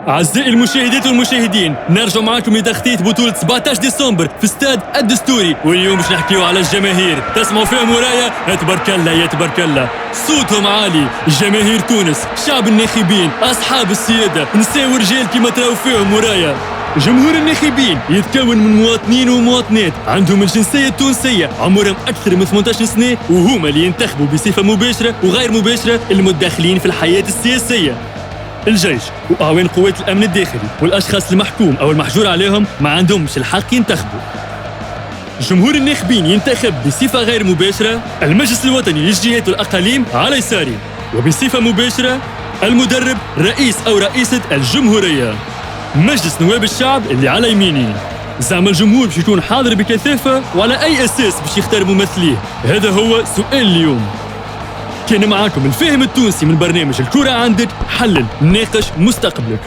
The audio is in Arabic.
أعزائي المشاهدات والمشاهدين، نرجع معكم لتغطية بطولة 17 ديسمبر في استاد الدستوري، واليوم باش نحكيو على الجماهير. تسمعوا فيهم ورايا؟ تبارك الله يا تبارك الله، صوتهم عالي. جماهير تونس، شعب الناخبين، أصحاب السيادة، نساء ورجال كما تراو فيهم ورايا. جمهور الناخبين يتكون من مواطنين ومواطنات عندهم الجنسية التونسية، عمرهم أكثر من 18 سنة، وهما اللي ينتخبوا بصفة مباشرة وغير مباشرة المتداخلين في الحياة السياسية. الجيش وأعوان قوات الأمن الداخلي والأشخاص المحكوم أو المحجور عليهم ما عندهمش الحق ينتخبوا. جمهور الناخبين ينتخب بصفة غير مباشرة المجلس الوطني للجهات والأقاليم على يساري، وبصفة مباشرة المدرب رئيس أو رئيسة الجمهورية. مجلس نواب الشعب اللي على يميني. زعما الجمهور باش يكون حاضر بكثافة، وعلى أي أساس باش يختار ممثليه؟ هذا هو سؤال اليوم. كان معاكم الفاهم التونسي من برنامج الكرة عندك، حلل ناقش مستقبلك.